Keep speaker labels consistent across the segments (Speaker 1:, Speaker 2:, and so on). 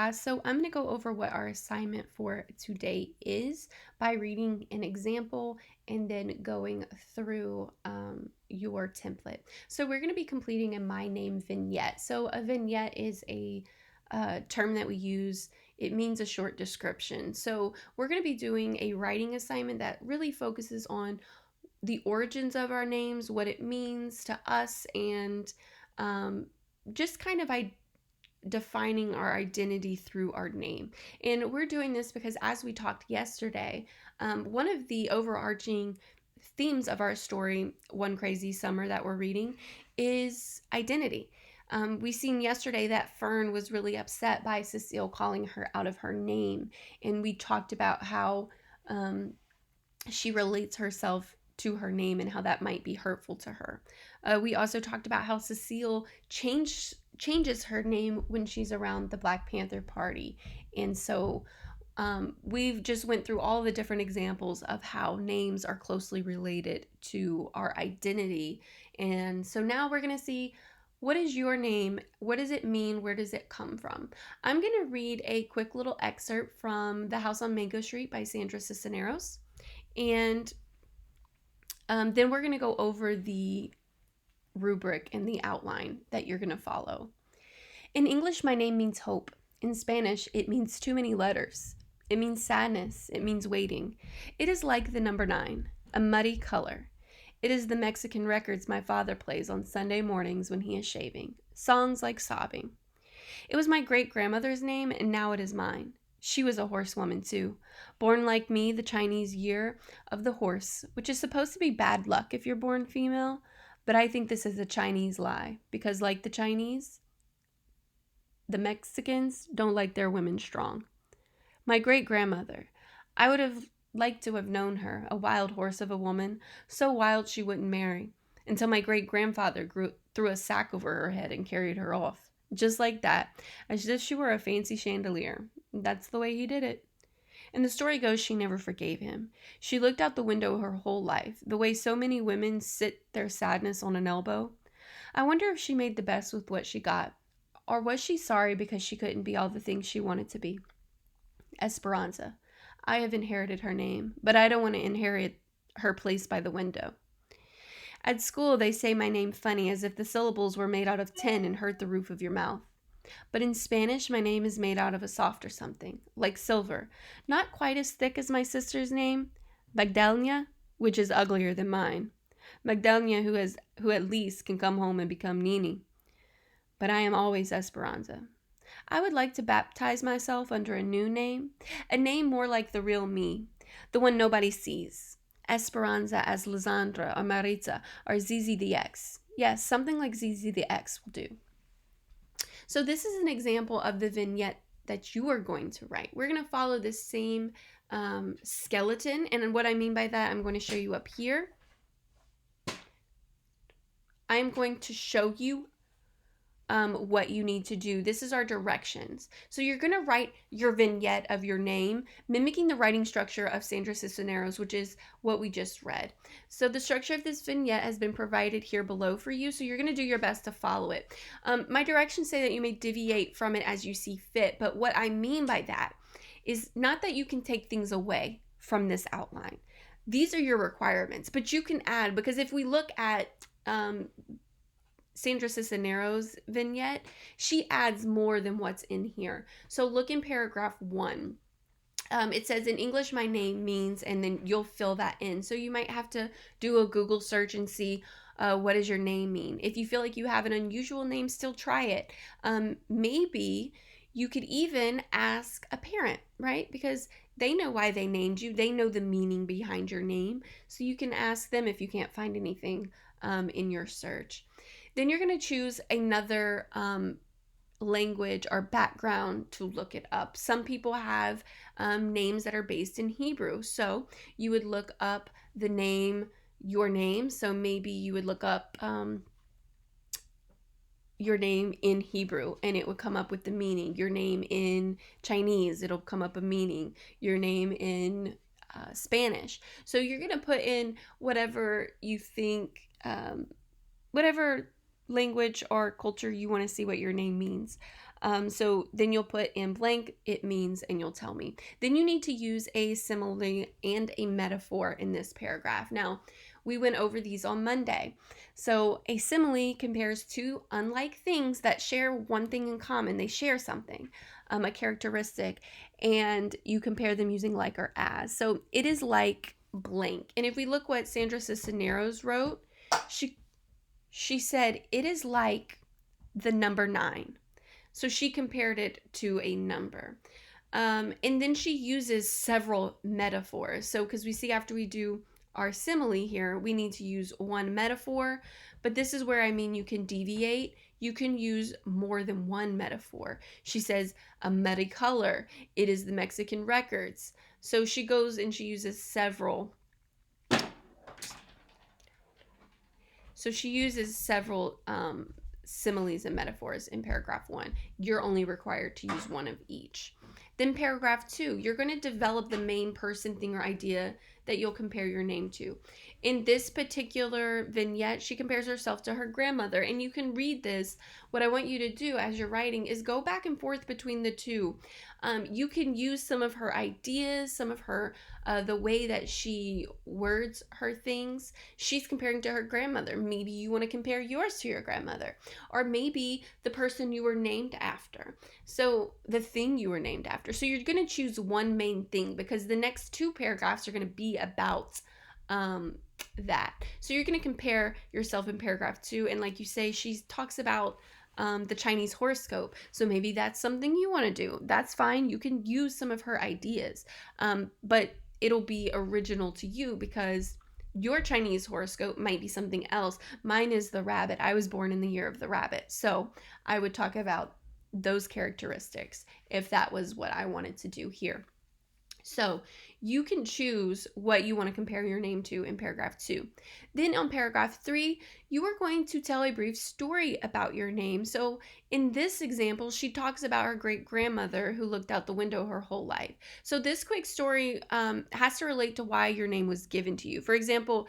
Speaker 1: class. So I'm going to go over what our assignment for today is by reading an example and then going through your template. So we're going to be completing a My Name vignette. So a vignette is a term that we use. It means a short description. So we're going to be doing a writing assignment that really focuses on the origins of our names, what it means to us, and just kind of defining our identity through our name. And we're doing this because, as we talked yesterday, one of the overarching themes of our story, One Crazy Summer, that we're reading, is identity. We seen yesterday that Fern was really upset by Cecile calling her out of her name, and we talked about how she relates herself to her name and how that might be hurtful to her. We also talked about how Cecile changes her name when she's around the Black Panther Party. And so we've just went through all the different examples of how names are closely related to our identity. And so now we're going to see, what is your name? What does it mean? Where does it come from? I'm going to read a quick little excerpt from The House on Mango Street by Sandra Cisneros. And then we're going to go over the rubric and the outline that you're going to follow. In English, my name means hope. In Spanish, it means too many letters. It means sadness. It means waiting. It is like the number 9, a muddy color. It is the Mexican records my father plays on Sunday mornings when he is shaving. Songs like sobbing. It was my great-grandmother's name, and now it is mine. She was a horsewoman, too. Born like me, the Chinese year of the horse, which is supposed to be bad luck if you're born female, but I think this is a Chinese lie, because like the Chinese, the Mexicans don't like their women strong. My great-grandmother. I would have liked to have known her, a wild horse of a woman, so wild she wouldn't marry, until my great-grandfather threw a sack over her head and carried her off. Just like that, as if she were a fancy chandelier. That's the way he did it. And the story goes she never forgave him. She looked out the window her whole life, the way so many women sit their sadness on an elbow. I wonder if she made the best with what she got. Or was she sorry because she couldn't be all the things she wanted to be? Esperanza. I have inherited her name, but I don't want to inherit her place by the window. At school, they say my name funny as if the syllables were made out of tin and hurt the roof of your mouth. But in Spanish, my name is made out of a softer something, like silver, not quite as thick as my sister's name, Magdalena, which is uglier than mine. Magdalena, who at least can come home and become Nini. But I am always Esperanza. I would like to baptize myself under a new name, a name more like the real me, the one nobody sees. Esperanza as Lizandra or Maritza or Zizi the X. Yes, something like Zizi the X will do. So this is an example of the vignette that you are going to write. We're going to follow the same skeleton, and what I mean by that, I'm going to show you up here. I'm going to show you what you need to do. This is our directions. So you're going to write your vignette of your name, mimicking the writing structure of Sandra Cisneros, which is what we just read. So the structure of this vignette has been provided here below for you, so you're going to do your best to follow it. My directions say that you may deviate from it as you see fit, but what I mean by that is not that you can take things away from this outline. These are your requirements, but you can add, because if we look at Sandra Cisneros' vignette, she adds more than what's in here. So look in paragraph 1. It says, in English, my name means, and then you'll fill that in. So you might have to do a Google search and see what does your name mean. If you feel like you have an unusual name, still try it. Maybe you could even ask a parent, right? Because they know why they named you. They know the meaning behind your name. So you can ask them if you can't find anything in your search. Then you're going to choose another language or background to look it up. Some people have names that are based in Hebrew. So you would look up the name, your name. So maybe you would look up your name in Hebrew and it would come up with the meaning. Your name in Chinese, it'll come up a meaning. Your name in Spanish. So you're going to put in whatever you think, whatever language or culture you want to see what your name means. So then you'll put in blank, it means, and you'll tell me. Then you need to use a simile and a metaphor in this paragraph. Now, we went over these on Monday. So a simile compares two unlike things that share one thing in common. They share something, a characteristic, and you compare them using like or as. So it is like blank. And if we look what Sandra Cisneros wrote, she said it is like the number 9. So she compared it to a number. And then she uses several metaphors. So, because we see after we do our simile here, we need to use one metaphor. But this is where I mean you can deviate. You can use more than one metaphor. She says a metacolor. It is the Mexican records. So she goes and she uses several. So she uses several similes and metaphors in paragraph 1. You're only required to use one of each. Then paragraph 2, you're going to develop the main person, thing, or idea that you'll compare your name to. In this particular vignette, she compares herself to her grandmother, and you can read this. What I want you to do as you're writing is go back and forth between the two. You can use some of her ideas, some of her, the way that she words her things. She's comparing to her grandmother. Maybe you want to compare yours to your grandmother, or maybe the person you were named after. So the thing you were named after. So you're going to choose one main thing because the next 2 paragraphs are going to be about that. So you're going to compare yourself in paragraph 2. And like you say, she talks about the Chinese horoscope. So maybe that's something you want to do. That's fine. You can use some of her ideas. But it'll be original to you because your Chinese horoscope might be something else. Mine is the rabbit. I was born in the year of the rabbit. So I would talk about those characteristics if that was what I wanted to do here. So you can choose what you want to compare your name to in paragraph 2. Then on paragraph 3, you are going to tell a brief story about your name. So in this example, she talks about her great-grandmother who looked out the window her whole life. So this quick story has to relate to why your name was given to you. For example,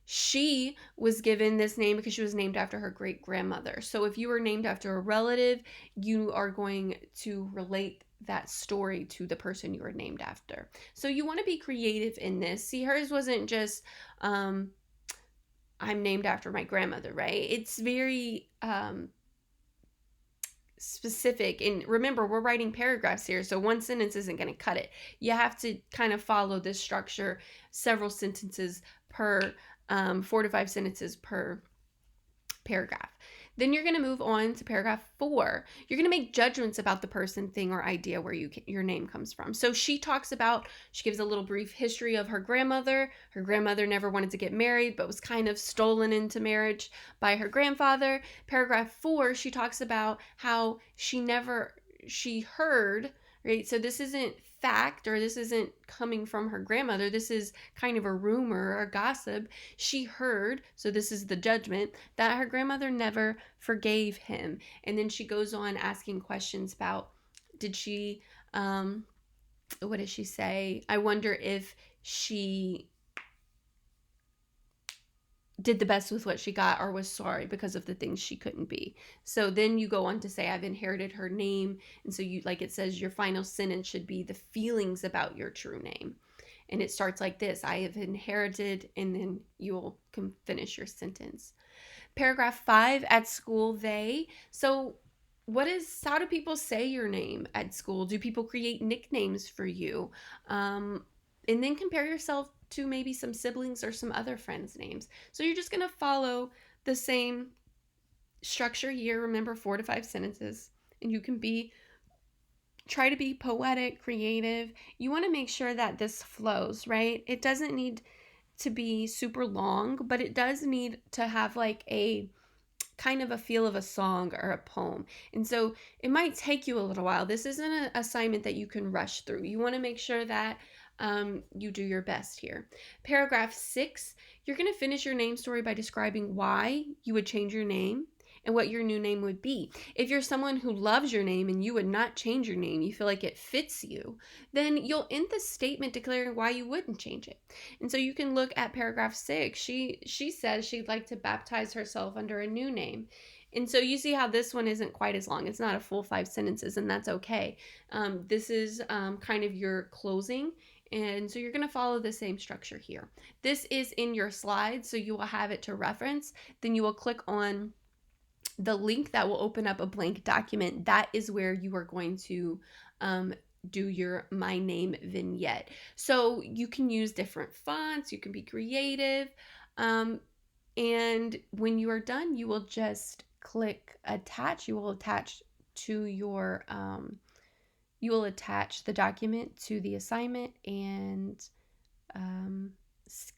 Speaker 1: she was given this name because she was named after her great-grandmother. So if you were named after a relative, you are going to relate that story to the person you were named after. So you want to be creative in this. See, hers wasn't just I'm named after my grandmother, right? It's very specific. And remember, we're writing paragraphs here, so one sentence isn't going to cut it. You have to kind of follow this structure, several sentences per 4 to 5 sentences per paragraph. Then you're going to move on to paragraph 4. You're going to make judgments about the person, thing, or idea where your name comes from. So she gives a little brief history of her grandmother. Her grandmother never wanted to get married, but was kind of stolen into marriage by her grandfather. Paragraph 4, she talks about how she heard, right? So this isn't fact, or this isn't coming from her grandmother. This is kind of a rumor or a gossip. She heard, so this is the judgment, that her grandmother never forgave him. And then she goes on asking questions about, what does she say? I wonder if she did the best with what she got or was sorry because of the things she couldn't be. So then you go on to say, I've inherited her name. And so you, like it says, your final sentence should be the feelings about your true name. And it starts like this: I have inherited, and then you'll finish your sentence. Paragraph 5, at school, they. So how do people say your name at school? Do people create nicknames for you? And then compare yourself to maybe some siblings or some other friends' names. So you're just going to follow the same structure here. Remember, 4 to 5 sentences. And you can try to be poetic, creative. You want to make sure that this flows, right? It doesn't need to be super long, but it does need to have like a kind of a feel of a song or a poem. And so it might take you a little while. This isn't an assignment that you can rush through. You want to make sure that you do your best here. Paragraph 6, you're going to finish your name story by describing why you would change your name and what your new name would be. If you're someone who loves your name and you would not change your name, you feel like it fits you, then you'll end the statement declaring why you wouldn't change it. And so you can look at paragraph 6. She says she'd like to baptize herself under a new name. And so you see how this one isn't quite as long. It's not a full 5 sentences, and that's okay. This is kind of your closing. And so you're going to follow the same structure here. This is in your slides, so you will have it to reference. Then you will click on the link that will open up a blank document. That is where you are going to do your My Name vignette. So you can use different fonts, you can be creative. And when you are done, you will just click attach. You will attach to your, you will attach the document to the assignment and um,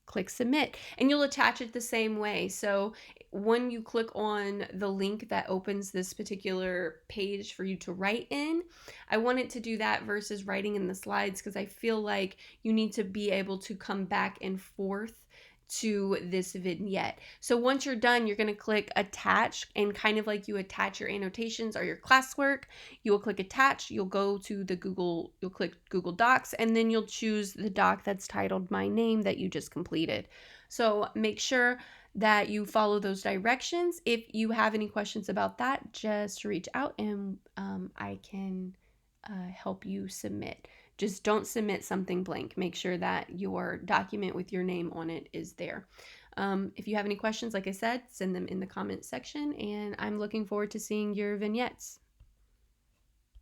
Speaker 1: click submit, and you'll attach it the same way. So when you click on the link that opens this particular page for you to write in, I want it to do that versus writing in the slides, because I feel like you need to be able to come back and forth to this vignette. So once you're done, you're going to click attach, and kind of like you attach your annotations or your classwork, you will click attach, you'll go to the you'll click Google Docs, and then you'll choose the doc that's titled My Name that you just completed. So make sure that you follow those directions. If you have any questions about that, just reach out and I can help you submit. Just don't submit something blank. Make sure that your document with your name on it is there. If you have any questions, like I said, send them in the comment section, and I'm looking forward to seeing your vignettes.